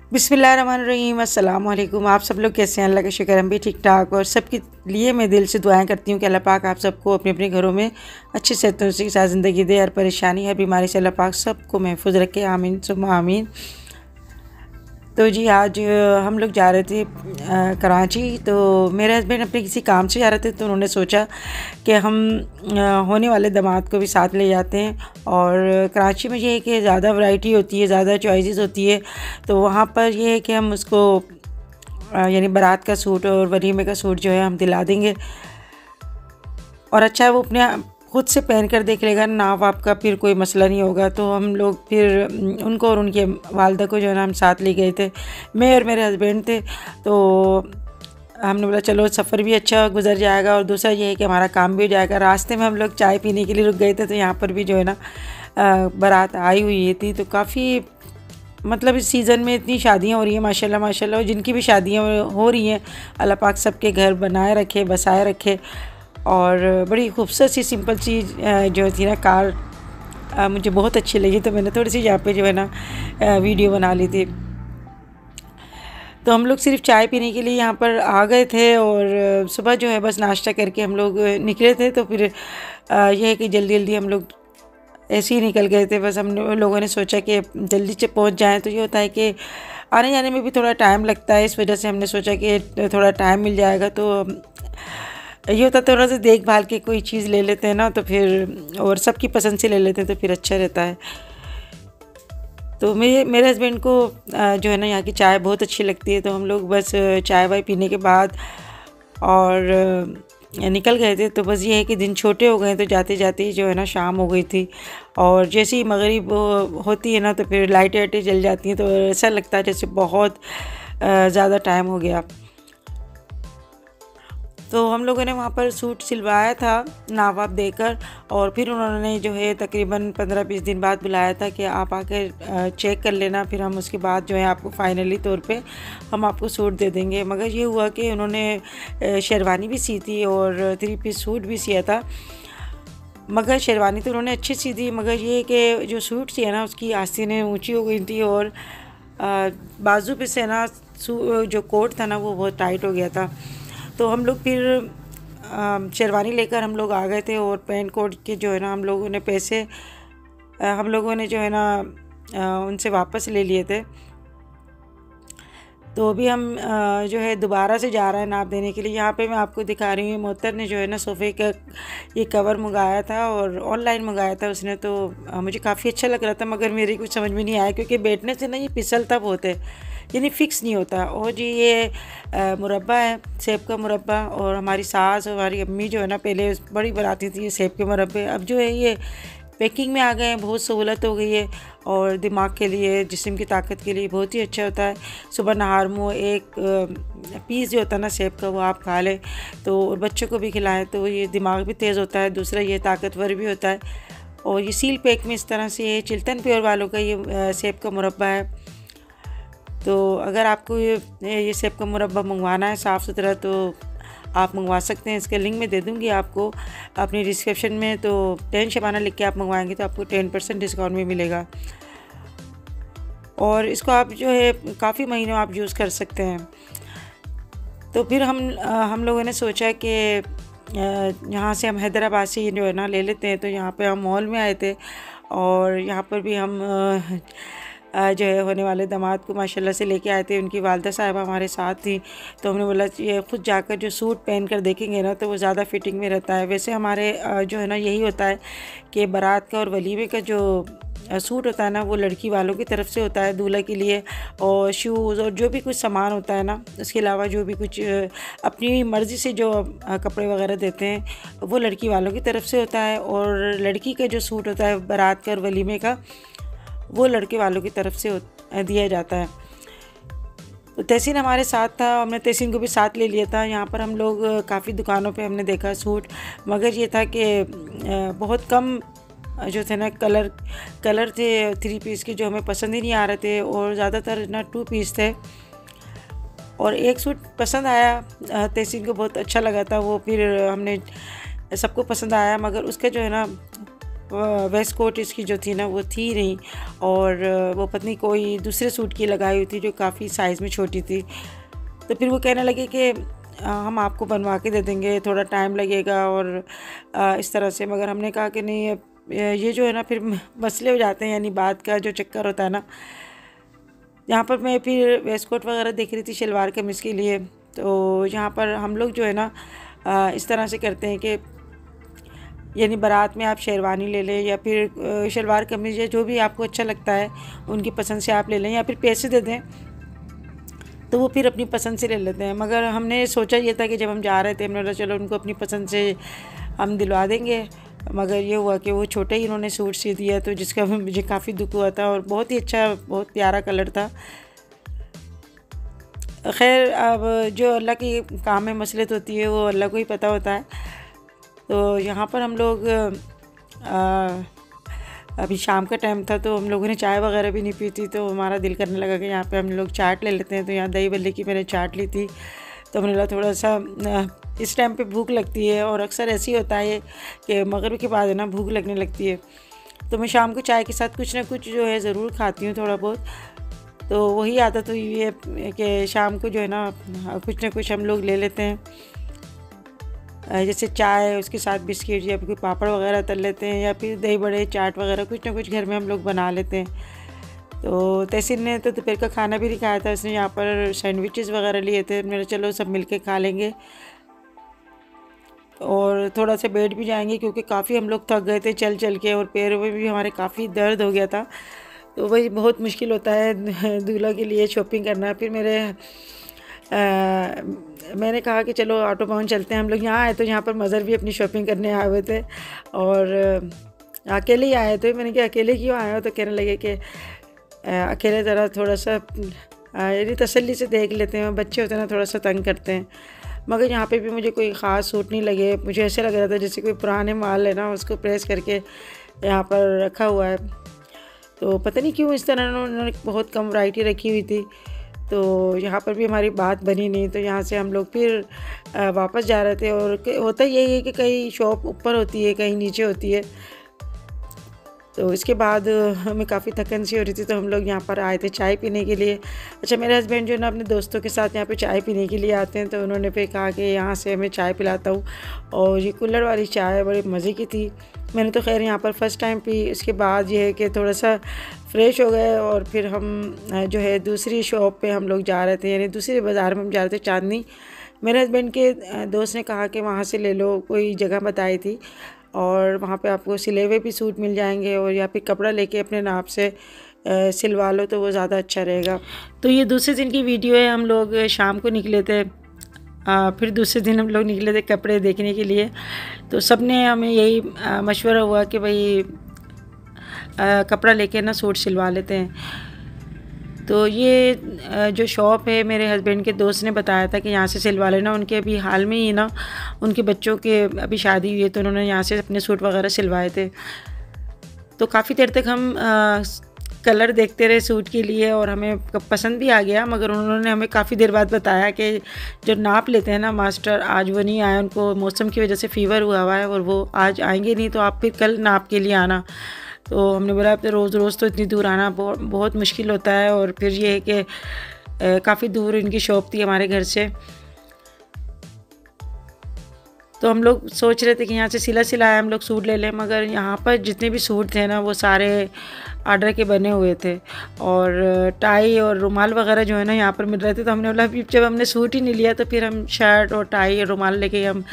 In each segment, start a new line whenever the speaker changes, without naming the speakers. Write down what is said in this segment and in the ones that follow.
बिस्मिल्लाहिर्रहमानिर्रहीम, अस्सलाम वालेकुम। आप सब लोग कैसे हैं? अल्लाह का शुक्र हम भी ठीक ठाक। और सबके लिए मैं दिल से दुआएं करती हूँ कि अल्लाह पाक आप सबको अपने अपने घरों में अच्छी सेहत के साथ ज़िंदगी दे। हर परेशानी हर बीमारी से अल्लाह पाक सबको महफूज रखे, आमीन सुम्मा आमीन। तो जी आज हम लोग जा रहे थे कराची। तो मेरे हस्बैंड अपने किसी काम से जा रहे थे, तो उन्होंने सोचा कि हम होने वाले दामाद को भी साथ ले जाते हैं। और कराची में ये है कि ज़्यादा वैरायटी होती है, ज़्यादा चॉइसेस होती है। तो वहाँ पर ये है कि हम उसको यानी बारात का सूट और वलीमे का सूट जो है हम दिला देंगे। और अच्छा है वो अपने खुद से पहन कर देख लेगा, नाप आपका फिर कोई मसला नहीं होगा। तो हम लोग फिर उनको और उनके वालदा को जो है ना हम साथ ले गए थे, मैं और मेरे हस्बैंड थे। तो हमने बोला चलो सफ़र भी अच्छा गुजर जाएगा और दूसरा ये है कि हमारा काम भी हो जाएगा। रास्ते में हम लोग चाय पीने के लिए रुक गए थे, तो यहाँ पर भी जो है ना बारात आई हुई थी। तो काफ़ी मतलब इस सीज़न में इतनी शादियाँ हो रही हैं माशाल्लाह माशाल्लाह। और जिनकी भी शादियाँ हो रही हैं अल्लाह पाक सबके घर बनाए रखे, बसाए रखे। और बड़ी खूबसूरत सी सिंपल सी जो थी ना कार मुझे बहुत अच्छी लगी, तो मैंने थोड़ी सी यहाँ पे जो है ना वीडियो बना ली थी। तो हम लोग सिर्फ चाय पीने के लिए यहाँ पर आ गए थे और सुबह जो है बस नाश्ता करके हम लोग निकले थे। तो फिर यह है कि जल्दी जल्दी हम लोग ऐसे ही निकल गए थे। बस हम लोगों ने सोचा कि जल्दी से पहुँच जाएँ। तो ये होता है कि आने जाने में भी थोड़ा टाइम लगता है, इस वजह से हमने सोचा कि थोड़ा टाइम मिल जाएगा। तो ये होता है थोड़ा सा देखभाल के कोई चीज़ ले लेते हैं ना, तो फिर और सबकी पसंद से ले लेते हैं तो फिर अच्छा रहता है। तो मेरे हस्बैंड को जो है ना यहाँ की चाय बहुत अच्छी लगती है। तो हम लोग बस चाय वाय पीने के बाद और निकल गए थे। तो बस ये है कि दिन छोटे हो गए, तो जाते जाते ही जो है ना शाम हो गई थी। और जैसे ही मगरिब होती है ना तो फिर लाइटें वाइटें जल जाती हैं, तो ऐसा लगता है जैसे बहुत ज़्यादा टाइम हो गया। तो हम लोगों ने वहाँ पर सूट सिलवाया था नाप वाप देकर। और फिर उन्होंने जो है तकरीबन 15-20 दिन बाद बुलाया था कि आप आकर चेक कर लेना, फिर हम उसके बाद जो है आपको फ़ाइनली तौर पे हम आपको सूट दे देंगे। मगर ये हुआ कि उन्होंने शेरवानी भी सी थी और 3 पीस सूट भी सिया था। मगर शेरवानी तो उन्होंने अच्छी सी थी, मगर ये कि जो सूट सिया ना उसकी आस्तीनें ऊँची हो गई थी और बाजू पे से ना जो कोट था ना वो बहुत टाइट हो गया था। तो हम लोग फिर शेरवानी लेकर हम लोग आ गए थे और पैंट कोट के जो है ना हम लोगों ने पैसे हम लोगों ने जो है ना उनसे वापस ले लिए थे। तो अभी हम जो है दोबारा से जा रहे हैं नाप देने के लिए। यहाँ पे मैं आपको दिखा रही हूँ, मोहतर ने जो है ना सोफ़े का ये कवर मंगाया था और ऑनलाइन मंगाया था उसने। तो मुझे काफ़ी अच्छा लग रहा था, मगर मेरी कुछ समझ में नहीं आया क्योंकि बैठने से ना ये फिसलता बहुत है, यानी फ़िक्स नहीं होता। और जी ये मुरब्बा है, सेब का मुरब्बा। और हमारी सास और हमारी अम्मी जो है ना पहले बड़ी बनाती थी ये सेब के मुरब्बे, अब जो है ये पैकिंग में आ गए हैं, बहुत सहूलत हो गई है। और दिमाग के लिए, जिस्म की ताकत के लिए बहुत ही अच्छा होता है। सुबह नहार मुँह एक पीस जो होता है ना सेब का वो आप खा लें तो और बच्चों को भी खिलाएं तो ये दिमाग भी तेज़ होता है, दूसरा ये ताकतवर भी होता है। और ये सील पैक में इस तरह से, ये चिल्तन प्योर वालों का ये सेब का मुरब्बा है। तो अगर आपको ये सेब का मुरब्बा मंगवाना है साफ़ सुथरा तो आप मंगवा सकते हैं। इसका लिंक मैं दे दूँगी आपको अपनी डिस्क्रिप्शन में। तो 10 शबाना लिख के आप मंगवाएंगे तो आपको 10% डिस्काउंट भी मिलेगा। और इसको आप जो है काफ़ी महीनों आप यूज़ कर सकते हैं। तो फिर हम लोगों ने सोचा कि यहाँ से हम हैदराबाद से जो है ना ले लेते हैं। तो यहाँ पे हम मॉल में आए थे और यहाँ पर भी हम जो है होने वाले दामाद को माशाल्लाह से लेके आए थे। उनकी वालदा साहिबा हमारे साथ थी, तो हमने बोला ये ख़ुद जाकर जो सूट पहन कर देखेंगे ना तो वो ज़्यादा फिटिंग में रहता है। वैसे हमारे जो है ना यही होता है कि बारात का और वलीमे का जो सूट होता है ना वो लड़की वालों की तरफ से होता है दूल्हा के लिए। और शूज़ और जो भी कुछ सामान होता है ना, उसके अलावा जो भी कुछ अपनी मर्ज़ी से जो कपड़े वगैरह देते हैं वो लड़की वालों की तरफ से होता है। और लड़की का जो सूट होता है बारात का और वलीमे का वो लड़के वालों की तरफ से दिया जाता है। तो तहसीन हमारे साथ था, हमने तहसीन को भी साथ ले लिया था। यहाँ पर हम लोग काफ़ी दुकानों पे हमने देखा सूट, मगर ये था कि बहुत कम जो थे ना कलर थे 3 पीस के जो हमें पसंद ही नहीं आ रहे थे। और ज़्यादातर ना 2 पीस थे। और एक सूट पसंद आया, तहसीन को बहुत अच्छा लगा था वो, फिर हमने सबको पसंद आया, मगर उसका जो है ना वेस्ट कोट इसकी जो थी ना वो थी नहीं, और वो पत्नी कोई दूसरे सूट की लगाई हुई थी जो काफ़ी साइज़ में छोटी थी। तो फिर वो कहने लगे कि हम आपको बनवा के दे देंगे, थोड़ा टाइम लगेगा और इस तरह से। मगर हमने कहा कि नहीं, ये जो है ना फिर मसले हो जाते हैं, यानी बात का जो चक्कर होता है ना। यहाँ पर मैं फिर वेस्ट कोट वगैरह देख रही थी शलवार कमीज़ के लिए। तो यहाँ पर हम लोग जो है ना इस तरह से करते हैं कि यानी बारात में आप शेरवानी ले लें, या फिर शलवार कमीज़, या जो भी आपको अच्छा लगता है उनकी पसंद से आप ले लें, या फिर पैसे दे दें तो वो फिर अपनी पसंद से ले लेते हैं। मगर हमने सोचा ये था कि जब हम जा रहे थे हमने बोला चलो उनको अपनी पसंद से हम दिलवा देंगे। मगर ये हुआ कि वो छोटा ही इन्होंने सूट सी दिया, तो जिसका मुझे काफ़ी दुख हुआ था, और बहुत ही अच्छा, बहुत प्यारा कलर था। खैर, अब जो अल्लाह की काम में मसलत होती है वो अल्लाह को ही पता होता है। तो यहाँ पर हम लोग अभी शाम का टाइम था, तो हम लोगों ने चाय वगैरह भी नहीं पी थी, तो हमारा दिल करने लगा कि यहाँ पे हम लोग चाट ले लेते हैं। तो यहाँ दही बल्ले की मैंने चाट ली थी। तो हमने बोला थोड़ा सा इस टाइम पे भूख लगती है, और अक्सर ऐसे ही होता है कि मगरिब के बाद है ना भूख लगने लगती है। तो मैं शाम को चाय के साथ कुछ ना कुछ जो है ज़रूर खाती हूँ थोड़ा बहुत। तो वही आदत हुई है कि शाम को जो है ना कुछ ना कुछ हम लोग ले लेते हैं, जैसे चाय, उसके साथ बिस्किट या फिर पापड़ वगैरह तल लेते हैं, या फिर दही बड़े, चाट वगैरह कुछ ना कुछ घर में हम लोग बना लेते हैं। तो तहसीन ने तो दोपहर का खाना भी नहीं खाया था, उसने यहाँ पर सैंडविचेस वगैरह लिए थे। मेरा चलो सब मिलके खा लेंगे और थोड़ा सा बैठ भी जाएंगे, क्योंकि काफ़ी हम लोग थक गए थे चल चल के, और पैरों में भी हमारे काफ़ी दर्द हो गया था। तो वही बहुत मुश्किल होता है दूल्हा के लिए शॉपिंग करना। फिर मैंने कहा कि चलो ऑटो पाउन चलते हैं। हम लोग यहाँ आए तो यहाँ पर मज़र भी अपनी शॉपिंग करने आए हुए थे, और अकेले ही आए थे। मैंने कहा अकेले क्यों आए हो? तो कहने लगे कि अकेले ज़रा थोड़ा सा यानी तसल्ली से देख लेते हैं, बच्चे होते हैं ना थोड़ा सा तंग करते हैं। मगर यहाँ पे भी मुझे कोई ख़ास सूट नहीं लगे। मुझे ऐसे लग रहा था जैसे कोई पुराने माल है ना उसको प्रेस करके यहाँ पर रखा हुआ है। तो पता नहीं क्यों इस तरह उन्होंने बहुत कम वैरायटी रखी हुई थी। तो यहाँ पर भी हमारी बात बनी नहीं, तो यहाँ से हम लोग फिर वापस जा रहे थे। और होता यही है कि कहीं शॉप ऊपर होती है, कहीं नीचे होती है। तो इसके बाद हमें काफ़ी थकन सी हो रही थी, तो हम लोग यहाँ पर आए थे चाय पीने के लिए। अच्छा, मेरे हस्बैंड जो है ना अपने दोस्तों के साथ यहाँ पे चाय पीने के लिए आते हैं, तो उन्होंने फिर कहा कि यहाँ से हमें चाय पिलाता हूँ। और ये कुल्हड़ वाली चाय बड़े मज़े की थी। मैंने तो खैर यहाँ पर फ़र्स्ट टाइम पी। इसके बाद ये है कि थोड़ा सा फ्रेश हो गए, और फिर हम जो है दूसरी शॉप पे हम लोग जा रहे थे, यानी दूसरे बाज़ार में हम जा रहे थे, चांदनी। मेरे हस्बैंड के दोस्त ने कहा कि वहाँ से ले लो, कोई जगह बताई थी, और वहाँ पे आपको सिले हुए भी सूट मिल जाएंगे, और या फिर कपड़ा लेके अपने नाप से सिलवा लो तो वो ज़्यादा अच्छा रहेगा। तो ये दूसरे दिन की वीडियो है। हम लोग शाम को निकले थे, फिर दूसरे दिन हम लोग निकले थे कपड़े देखने के लिए। तो सब ने हमें यही मशवरा हुआ कि भाई कपड़ा लेके ना सूट सिलवा लेते हैं। तो ये जो शॉप है मेरे हस्बैंड के दोस्त ने बताया था कि यहाँ से सिलवा लेना। उनके अभी हाल में ही ना उनके बच्चों के अभी शादी हुई है, तो उन्होंने यहाँ से अपने सूट वगैरह सिलवाए थे। तो काफ़ी देर तक हम कलर देखते रहे सूट के लिए, और हमें पसंद भी आ गया। मगर उन्होंने हमें काफ़ी देर बाद बताया कि जो नाप लेते हैं ना मास्टर, आज वो नहीं आए, उनको मौसम की वजह से फ़ीवर हुआ है, और वो आज आएंगे नहीं, तो आप फिर कल नाप के लिए आना। तो हमने बोला अब तो रोज़ तो इतनी दूर आना बहुत मुश्किल होता है। और फिर ये है कि काफ़ी दूर इनकी शॉप थी हमारे घर से। तो हम लोग सोच रहे थे कि यहाँ से सिला सिलाया हम लोग सूट ले लें, मगर यहाँ पर जितने भी सूट थे ना वो सारे ऑर्डर के बने हुए थे, और टाई और रुमाल वगैरह जो है ना यहाँ पर मिल रहे थे। तो हमने बोला अभी जब हमने सूट ही नहीं लिया तो फिर हम शर्ट और टाई और रुमाल लेके हम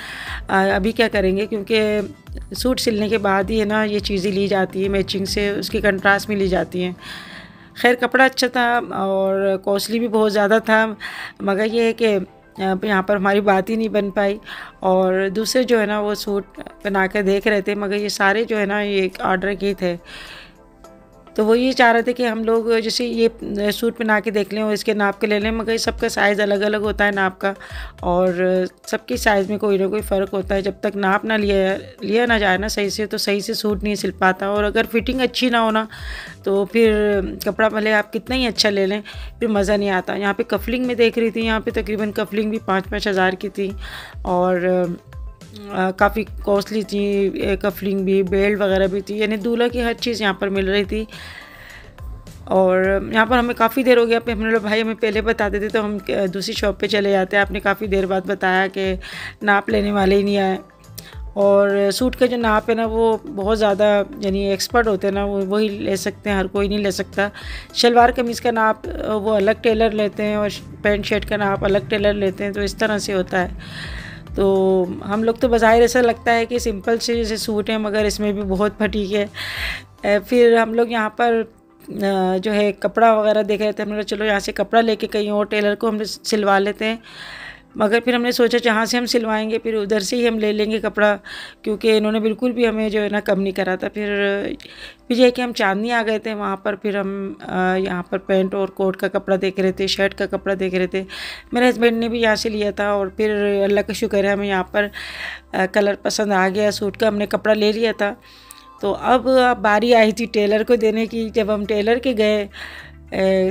अभी क्या करेंगे, क्योंकि सूट सिलने के बाद ही है ना ये चीज़ें ली जाती है मैचिंग से, उसकी कंट्रास्ट में ली जाती हैं। खैर कपड़ा अच्छा था और कॉस्टली भी बहुत ज़्यादा था, मगर ये है कि यहाँ पर हमारी बात ही नहीं बन पाई। और दूसरे जो है ना वो सूट बना कर देख रहे थे, मगर ये सारे जो है ना ये ऑर्डर किए थे। तो वो ये चाह रहे थे कि हम लोग जैसे ये सूट बना के देख लें और इसके नाप के ले लें, मगर सबका साइज़ अलग अलग होता है नाप का, और सबकी साइज़ में कोई ना कोई फ़र्क होता है। जब तक नाप ना लिया ना जाए ना सही से, तो सही से सूट नहीं सिल पाता। और अगर फिटिंग अच्छी ना हो ना तो फिर कपड़ा भले आप कितना ही अच्छा ले लें फिर मज़ा नहीं आता। यहाँ पे कफलिंग में देख रही थी, यहाँ पे तकरीबन कफलिंग भी 5-5 हज़ार की थी, और काफ़ी कॉस्टली थी, कफलिंग भी, बेल्ट वगैरह भी थी, यानी दूल्हा की हर चीज़ यहाँ पर मिल रही थी। और यहाँ पर हमें काफ़ी देर हो गया, हमने बोला भाई हमें पहले बता देते तो हम दूसरी शॉप पे चले जाते। आपने काफ़ी देर बाद बताया कि नाप लेने वाले ही नहीं आए, और सूट का जो नाप है ना वो बहुत ज़्यादा, यानी एक्सपर्ट होते हैं ना वो वही ले सकते हैं, हर कोई नहीं ले सकता। शलवार कमीज़ का नाप वो अलग टेलर लेते हैं और पैंट शर्ट का नाप अलग टेलर लेते हैं, तो इस तरह से होता है। तो हम लोग तो बज़ाहिर ऐसा लगता है कि सिंपल से जैसे सूट है, मगर इसमें भी बहुत फटीक है। फिर हम लोग यहाँ पर जो है कपड़ा वगैरह देख रहे थे, हमने कहा चलो यहाँ से कपड़ा लेके कहीं और टेलर को हम सिलवा लेते हैं। मगर फिर हमने सोचा जहाँ से हम सिलवाएंगे फिर उधर से ही हम ले लेंगे कपड़ा, क्योंकि इन्होंने बिल्कुल भी हमें जो है ना कम नहीं करा था। फिर यह कि हम चांदनी आ गए थे वहाँ पर, फिर हम यहाँ पर पैंट और कोट का कपड़ा देख रहे थे, शर्ट का कपड़ा देख रहे थे। मेरे हस्बैंड ने भी यहाँ से लिया था, और फिर अल्लाह का शुक्र है हमें यहाँ पर कलर पसंद आ गया, सूट का हमने कपड़ा ले लिया था। तो अब बारी आई थी टेलर को देने की। जब हम टेलर के गए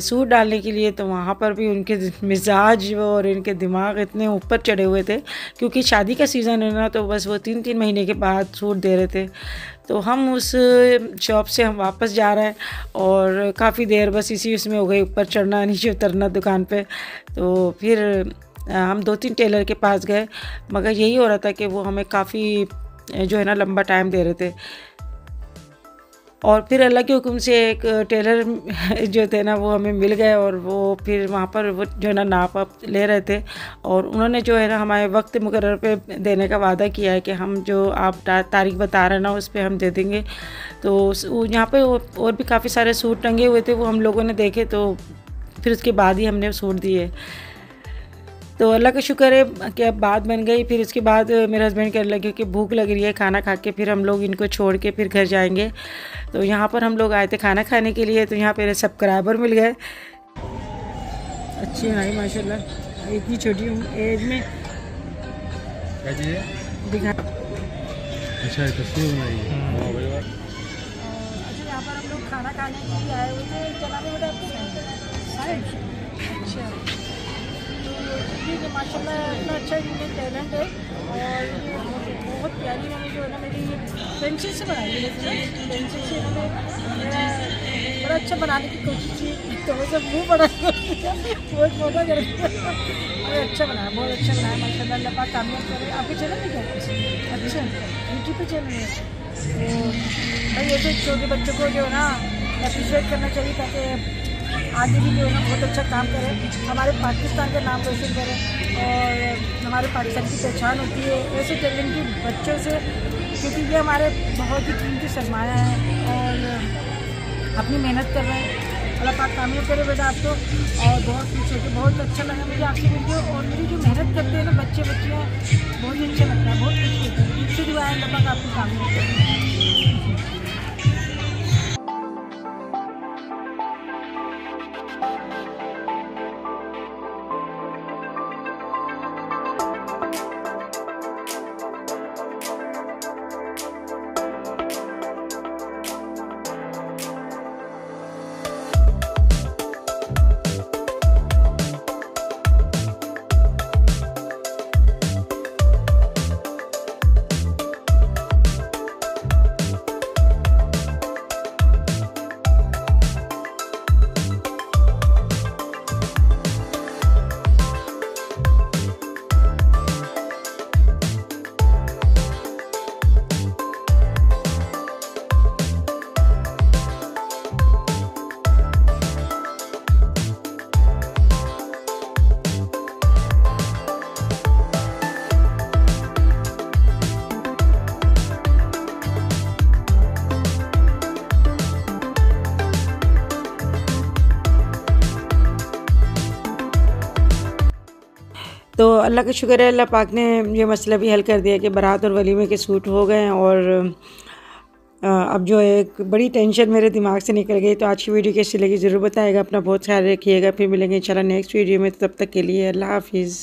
सूट डालने के लिए, तो वहाँ पर भी उनके मिजाज और इनके दिमाग इतने ऊपर चढ़े हुए थे, क्योंकि शादी का सीज़न है ना, तो बस वो 3-3 महीने के बाद सूट दे रहे थे। तो हम उस शॉप से हम वापस जा रहे हैं, और काफ़ी देर बस इसी उसमें हो गई, ऊपर चढ़ना नीचे उतरना दुकान पे। तो फिर हम 2-3 टेलर के पास गए, मगर यही हो रहा था कि वो हमें काफ़ी जो है ना लंबा टाइम दे रहे थे। और फिर अल्लाह के हुक्म से एक टेलर जो थे ना वो हमें मिल गए, और वो फिर वहाँ पर वो जो है ना नाप ले रहे थे, और उन्होंने जो है ना हमारे वक्त मुकर्रर पे देने का वादा किया है कि हम जो आप तारीख बता रहे हैं ना उस पर हम दे देंगे। तो यहाँ पे और भी काफ़ी सारे सूट टंगे हुए थे, वो हम लोगों ने देखे, तो फिर उसके बाद ही हमने सूट दिए। तो अल्लाह का शुक्र है कि अब बात बन गई। फिर उसके बाद मेरे हस्बैंड कहने लगे कि भूख लग रही है, खाना खा के फिर हम लोग इनको छोड़ के फिर घर जाएंगे। तो यहाँ पर हम लोग आए थे खाना खाने के लिए, तो यहाँ पे सब्सक्राइबर मिल गए। अच्छी है माशाल्लाह, इतनी छोटी एज में दिखा।
अच्छा तस्वीर बनाई है।
अच्छा, यहाँ पर हम लोग खाना खाने के लिए आए हुए थे। क्या नाम है बेटा आपका? अच्छा, ठीक है माशाल्लाह, इतना अच्छा इनके टैलेंट है। और ये बहुत प्यारी मैंने जो है ना मेरी ये पेंसिल से बनाई है, पेंसिल से इन्होंने बड़ा अच्छा बनाने की कोशिश की, तो वो सब मुँह बड़ा बहुत छोटा कर अच्छा बनाया, बहुत अच्छा बनाया माशाल्लाह। अल्लाह पाक कामयाब करे। आपके चैनल में क्या है? अच्छा, यूट्यूब पे चैनल है। तो भाई ऐसे छोटे बच्चों को जो है ना अप्रिशिएट करना चाहिए, ताकि आगे भी जो है ना बहुत अच्छा काम करें, हमारे पाकिस्तान का नाम रोशन करें, और हमारे पाकिस्तान की पहचान होती है ऐसे टैलेंटेड बच्चों से, क्योंकि ये हमारे बहुत ही कीमती सरमाया है और अपनी मेहनत कर रहे हैं। अल्लाह पाक कामयाब करे बेटा आपको। और बहुत पीछे के बहुत अच्छा लगा मुझे आपकी वीडियो, और मेरी जो मेहनत करते हैं ना बच्चे बच्चियाँ, बहुत ही अच्छा लगता है, बहुत खुशी होती है। इससे दुआएं अल्लाह पाक आपको कामयाब करें। तो अल्लाह का शुक्र है, अल्लाह पाक ने ये मसला भी हल कर दिया कि बारात और वलीमे के सूट हो गए हैं। और अब जो है एक बड़ी टेंशन मेरे दिमाग से निकल गई। तो आज की वीडियो कैसी लगी ज़रूर बताएगा, अपना बहुत ख्याल रखिएगा। फिर मिलेंगे इंशाल्लाह नेक्स्ट वीडियो में, तब तक के लिए अल्लाह हाफिज़।